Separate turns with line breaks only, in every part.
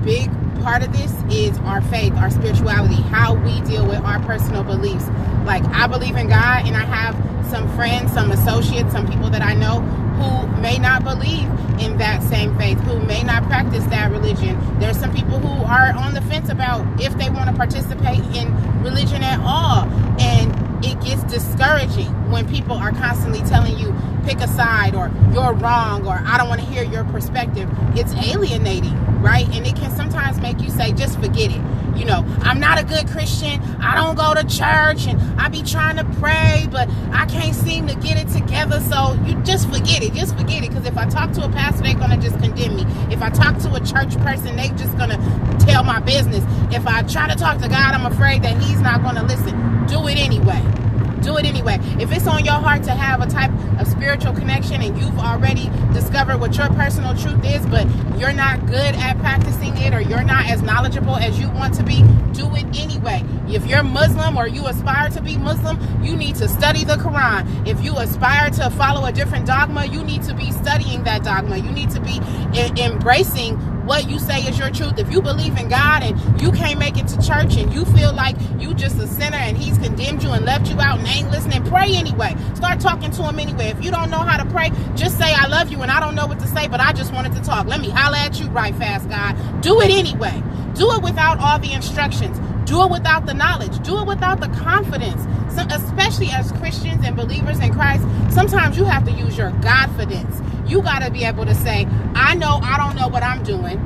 big part of this is our faith, our spirituality, how we deal with our personal beliefs. Like, I believe in God, and I have some friends, some associates, some people that I know who may not believe in that same faith, who may not practice that religion. There's some people who are on the fence about if they want to participate in religion at all. And it gets discouraging when people are constantly telling you, pick a side, or you're wrong, or I don't want to hear your perspective. It's alienating, right? And it can sometimes make you say, just forget it. You know, I'm not a good Christian. I don't go to church, and I be trying to pray, but I can't seem to get it together. So you just forget it. Just forget it. Because if I talk to a pastor, they're going to just condemn me. If I talk to a church person, they just going to tell my business. If I try to talk to God, I'm afraid that he's not going to listen. Do it anyway. Do it anyway. If it's on your heart to have a type of spiritual connection, and you've already discovered what your personal truth is, but you're not good at practicing it, or you're not as knowledgeable as you want to be, do it anyway. If you're Muslim, or you aspire to be Muslim, you need to study the Quran. If you aspire to follow a different dogma, you need to be studying that dogma. You need to be embracing what you say is your truth. If you believe in God and you can't make it to church, and you feel like you just a sinner and he's condemned you and left you out and ain't listening, pray anyway. Start talking to him anyway. If you don't know how to pray, just say, I love you and I don't know what to say, but I just wanted to talk. Let me holler at you right fast, God. Do it anyway. Do it without all the instructions. Do it without the knowledge. Do it without the confidence. So, especially as Christians and believers in Christ, sometimes you have to use your Godfidence. You got to be able to say, I know I don't know what I'm doing.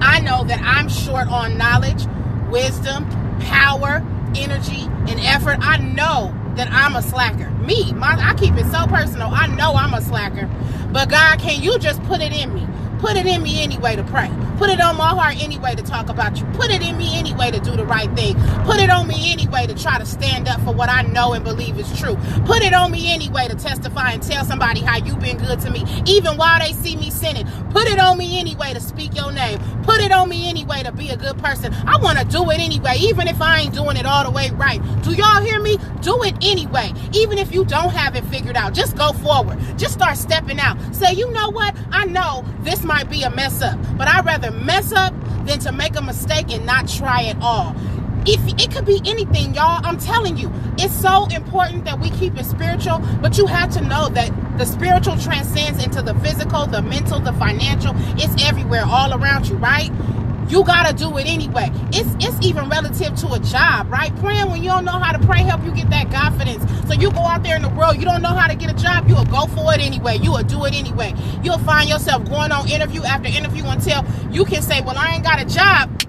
I know that I'm short on knowledge, wisdom, power, energy, and effort. I know that I'm a slacker. I keep it so personal. I know I'm a slacker. But God, can you just put it in me? Put it in me anyway to pray. Put it on my heart anyway to talk about you. Put it in me anyway to do the right thing. Put it on me anyway to try to stand up for what I know and believe is true. Put it on me anyway to testify and tell somebody how you've been good to me, even while they see me sinning. Put it on me anyway to speak your name. Put it on me anyway to be a good person. I want to do it anyway, even if I ain't doing it all the way right. Do y'all hear me? Do it anyway. Even if you don't have it figured out, just go forward. Just start stepping out. Say, you know what? I know this might be a mess up, but I'd rather mess up than to make a mistake and not try at all. If it could be anything, y'all, I'm telling you, it's so important that we keep it spiritual, but you have to know that the spiritual transcends into the physical, the mental, the financial. It's everywhere, all around you, right? You gotta do it anyway. It's even relative to a job, right? Praying when you don't know how to pray help you get that confidence. So you go out there in the world, you don't know how to get a job, you'll go for it anyway. You will do it anyway. You'll find yourself going on interview after interview until you can say, well, I ain't got a job,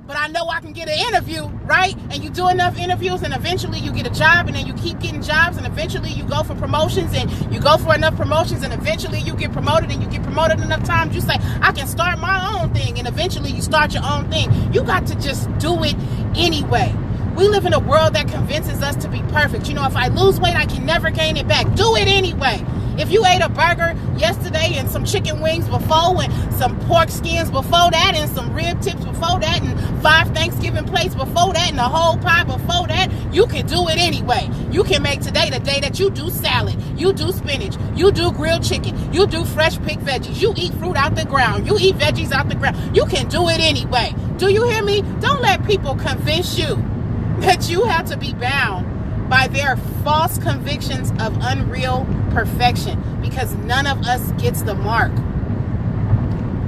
but I know I can get an interview, right? And you do enough interviews, and eventually you get a job, and then you keep getting jobs, and eventually you go for promotions, and you go for enough promotions, and eventually you get promoted, and you get promoted enough times, you say, I can start my own thing, and eventually you start your own thing. You got to just do it anyway. We live in a world that convinces us to be perfect. You know, if I lose weight, I can never gain it back. Do it anyway. If you ate a burger yesterday and some chicken wings before, and some pork skins before that, and some rib tips before that, and 5 Thanksgiving plates before that, and a whole pie before that, you can do it anyway. You can make today the day that you do salad, you do spinach, you do grilled chicken, you do fresh picked veggies, you eat fruit out the ground, you eat veggies out the ground. You can do it anyway. Do you hear me? Don't let people convince you that you have to be bound by their false convictions of unreal perfection, because none of us gets the mark.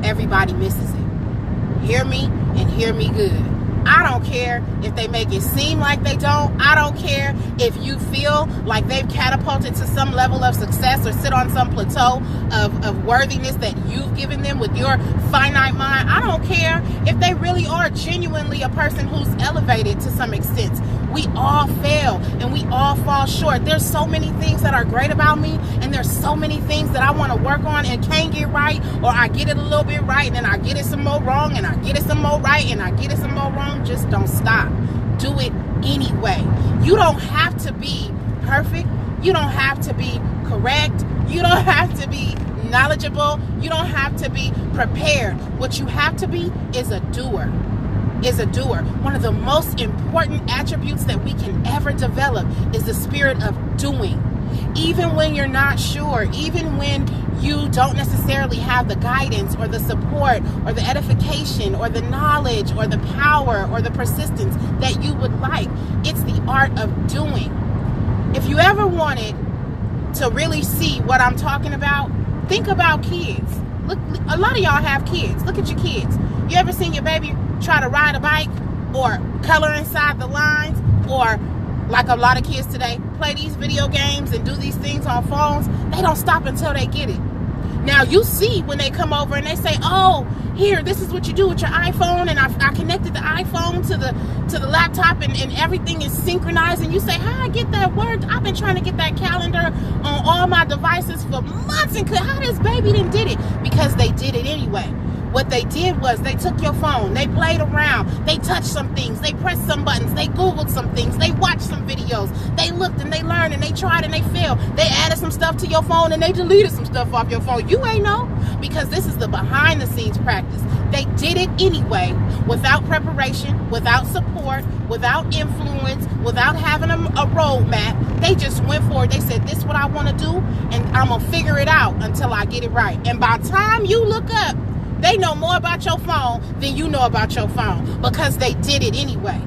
Everybody misses it. Hear me and hear me good. I don't care if they make it seem like they don't. I don't care if you feel like they've catapulted to some level of success or sit on some plateau of worthiness that you've given them with your finite mind. I don't care if they really are genuinely a person who's elevated to some extent. We all fail and we all fall short. There's so many things that are great about me, and there's so many things that I want to work on and can't get right, or I get it a little bit right and then I get it some more wrong, and I get it some more right and I get it some more wrong. Just don't stop. Do it anyway. You don't have to be perfect. You don't have to be correct. You don't have to be knowledgeable. You don't have to be prepared. What you have to be is a doer. One of the most important attributes that we can ever develop is the spirit of doing. Even when you're not sure, even when you don't necessarily have the guidance or the support or the edification or the knowledge or the power or the persistence that you would like. It's the art of doing. If you ever wanted to really see what I'm talking about, think about kids. Look, a lot of y'all have kids. Look at your kids. You ever seen your baby try to ride a bike or color inside the lines, or like a lot of kids today, play these video games and do these things on phones? They don't stop until they get it. Now you see when they come over and they say, oh, here, this is what you do with your iPhone, and I connected the iPhone to the laptop, and everything is synchronized, and you say, how I get that worked? I've been trying to get that calendar on all my devices for months, and how this baby done did it? Because they did it anyway. What they did was they took your phone, they played around, they touched some things, they pressed some buttons, they Googled some things, they watched some videos, they looked and they learned and they tried and they failed. They added some stuff to your phone and they deleted some stuff off your phone. You ain't know, because this is the behind the scenes practice. They did it anyway, without preparation, without support, without influence, without having a roadmap. They just went for it. They said, this is what I want to do, and I'm going to figure it out until I get it right. And by the time you look up, they know more about your phone than you know about your phone, because they did it anyway.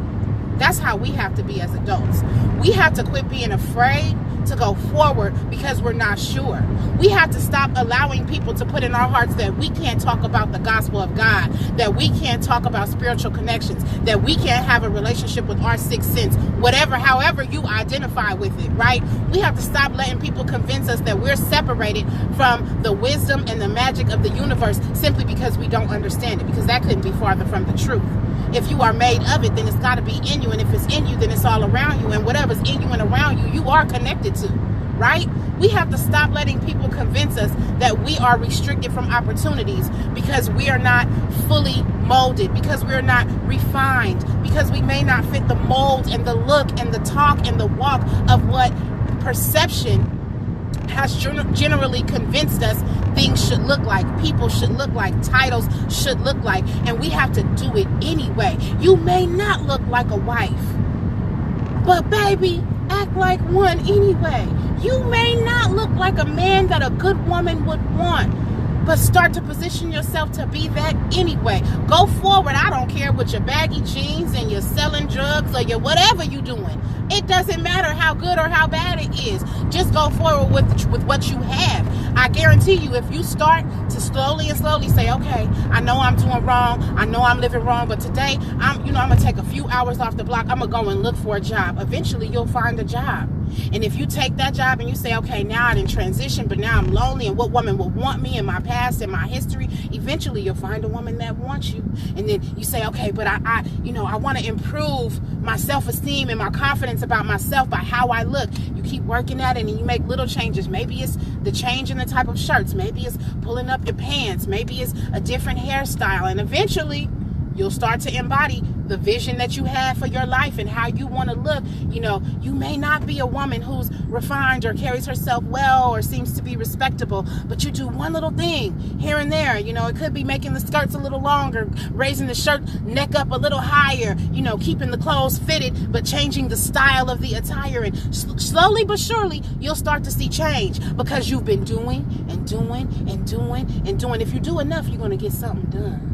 That's how we have to be as adults. We have to quit being afraid to go forward because we're not sure. We have to stop allowing people to put in our hearts that we can't talk about the gospel of God, that we can't talk about spiritual connections, that we can't have a relationship with our sixth sense, whatever, however you identify with it, right? We have to stop letting people convince us that we're separated from the wisdom and the magic of the universe simply because we don't understand it, because that couldn't be farther from the truth. If you are made of it, then it's got to be in you. And if it's in you, then it's all around you. And whatever's in you and around you, you are connected to, right? We have to stop letting people convince us that we are restricted from opportunities because we are not fully molded, because we're not refined, because we may not fit the mold and the look and the talk and the walk of what perception has generally convinced us things should look like, people should look like, titles should look like, and we have to do it anyway. You may not look like a wife, but baby, act like one anyway. You may not look like a man that a good woman would want, but start to position yourself to be that anyway. Go forward. I don't care with your baggy jeans and you're selling drugs or your whatever you're doing. It doesn't matter how good or how bad it is. Just go forward with what you have. I guarantee you, if you start to slowly say, okay, I know I'm doing wrong, I know I'm living wrong, but today I'm gonna take a few hours off the block. I'm gonna go and look for a job. Eventually you'll find a job. And if you take that job and you say, okay, now I didn't transition, but now I'm lonely, and what woman will want me in my past and my history? Eventually you'll find a woman that wants you. And then you say, okay, but I want to improve my self-esteem and my confidence about myself by how I look. You keep working at it and you make little changes. Maybe it's the change in the type of shirts. Maybe it's pulling up your pants. Maybe it's a different hairstyle. And eventually you'll start to embody the vision that you have for your life and how you want to look. You may not be a woman who's refined or carries herself well or seems to be respectable, but you do one little thing here and there. It could be making the skirts a little longer, raising the shirt neck up a little higher, keeping the clothes fitted, but changing the style of the attire. And slowly but surely, you'll start to see change because you've been doing and doing and doing and doing. If you do enough, you're going to get something done.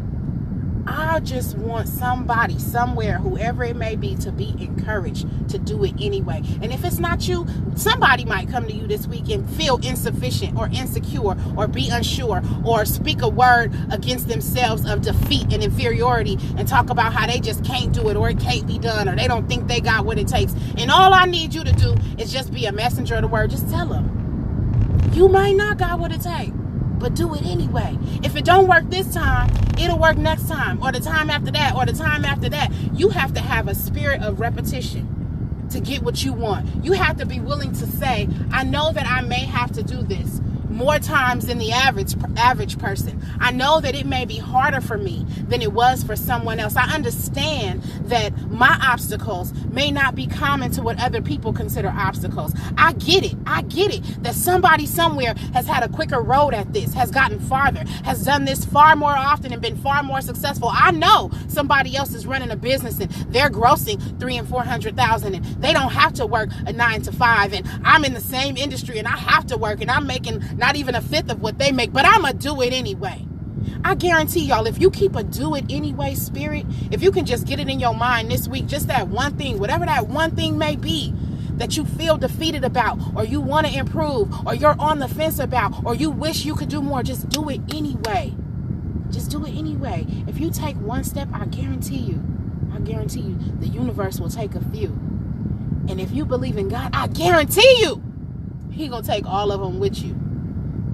I just want somebody, somewhere, whoever it may be, to be encouraged to do it anyway. And if it's not you, somebody might come to you this week and feel insufficient or insecure or be unsure or speak a word against themselves of defeat and inferiority and talk about how they just can't do it or it can't be done or they don't think they got what it takes. And all I need you to do is just be a messenger of the word. Just tell them, you might not got what it takes, but do it anyway. If it don't work this time, it'll work next time, or the time after that, or the time after that. You have to have a spirit of repetition to get what you want. You have to be willing to say, I know that I may have to do this more times than the average person. I know that it may be harder for me than it was for someone else. I understand that my obstacles may not be common to what other people consider obstacles. I get it. I get it that somebody somewhere has had a quicker road at this, has gotten farther, has done this far more often and been far more successful. I know somebody else is running a business and they're grossing $300,000 and $400,000 and they don't have to work a 9 to 5, and I'm in the same industry and I have to work and I'm making not even a fifth of what they make, but I'm gonna do it anyway. I guarantee y'all, if you keep a do it anyway spirit, if you can just get it in your mind this week, just that one thing, whatever that one thing may be that you feel defeated about, or you want to improve, or you're on the fence about, or you wish you could do more, just do it anyway. Just do it anyway. If you take one step, I guarantee you, the universe will take a few. And if you believe in God, I guarantee you, He gonna take all of them with you.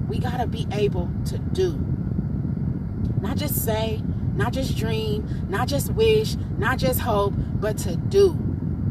We gotta be able to do. Not just say, not just dream, not just wish, not just hope, but to do.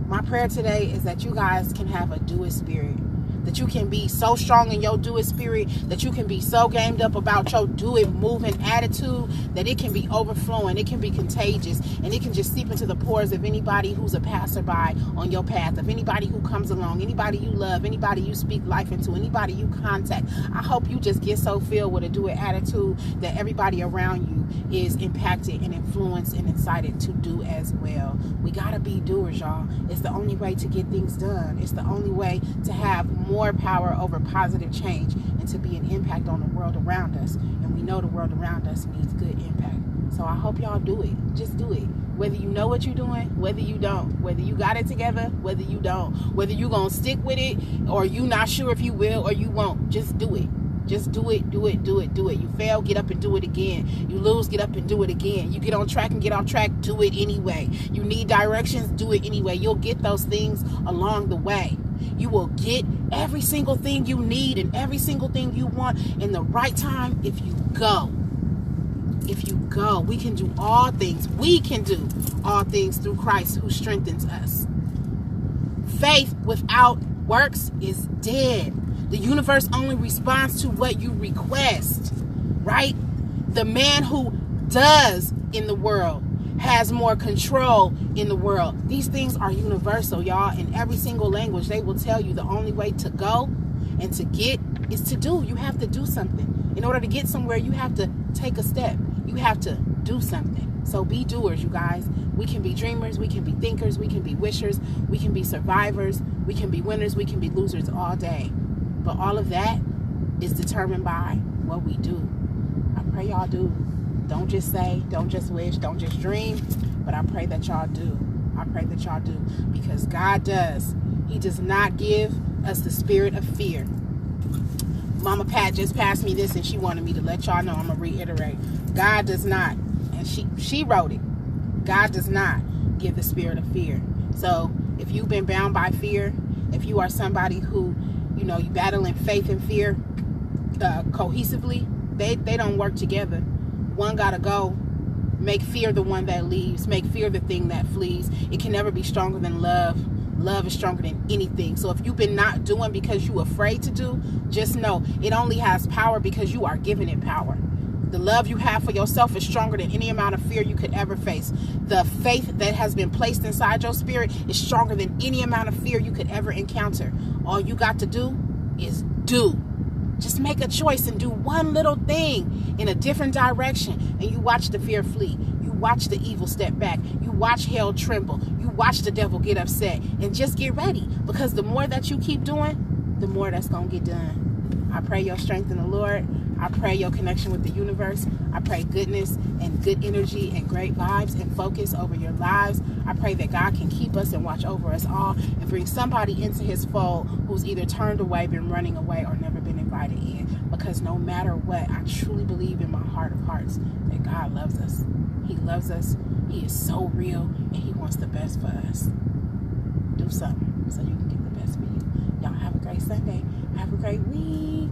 My prayer today is that you guys can have a do it spirit. That you can be so strong in your do it spirit, that you can be so gamed up about your do it moving attitude, that it can be overflowing, it can be contagious, and it can just seep into the pores of anybody who's a passerby on your path, of anybody who comes along, anybody you love, anybody you speak life into, anybody you contact. I hope you just get so filled with a do it attitude that everybody around you is impacted and influenced and excited to do as well. We gotta be doers, y'all. It's the only way to get things done. It's the only way to have more power over positive change and to be an impact on the world around us. And we know the world around us means good impact. So I hope y'all do it. Just do it. Whether you know what you're doing, whether you don't, whether you got it together, whether you don't, whether you're going to stick with it or you not sure if you will or you won't, just do it. Just do it, do it, do it, do it. You fail, get up and do it again. You lose, get up and do it again. You get on track and get off track, do it anyway. You need directions, do it anyway. You'll get those things along the way. You will get every single thing you need and every single thing you want in the right time if you go. If you go, we can do all things. We can do all things through Christ who strengthens us. Faith without works is dead. The universe only responds to what you request, right? The man who does in the world has more control in the world. These things are universal, y'all. In every single language, they will tell you the only way to go and to get is to do. You have to do something. In order to get somewhere, you have to take a step. You have to do something. So be doers, you guys. We can be dreamers. We can be thinkers. We can be wishers. We can be survivors. We can be winners. We can be losers all day. But all of that is determined by what we do. I pray y'all do. Don't just say, don't just wish, don't just dream, but I pray that y'all do. I pray that y'all do, because God does. He does not give us the spirit of fear. Mama Pat just passed me this and she wanted me to let y'all know. I'm going to reiterate. God does not, and she wrote it, God does not give the spirit of fear. So if you've been bound by fear, if you are somebody who, you know, you battling faith and fear cohesively, they don't work together. One gotta go. Make fear the one that leaves. Make fear the thing that flees. It can never be stronger than love. Love is stronger than anything. So if you've been not doing because you're afraid to do, just know it only has power because you are giving it power. The love you have for yourself is stronger than any amount of fear you could ever face. The faith that has been placed inside your spirit is stronger than any amount of fear you could ever encounter. All you got to do is do. Just make a choice and do one little thing in a different direction, and you watch the fear flee. You watch the evil step back. You watch hell tremble. You watch the devil get upset, and just get ready, because the more that you keep doing, the more that's going to get done. I pray your strength in the Lord. I pray your connection with the universe. I pray goodness and good energy and great vibes and focus over your lives. I pray that God can keep us and watch over us all and bring somebody into his fold who's either turned away, been running away, or never been invited in. Because no matter what, I truly believe in my heart of hearts that God loves us. He loves us. He is so real, and he wants the best for us. Do something so you can get the best for you. Y'all have a great Sunday. Have a great week.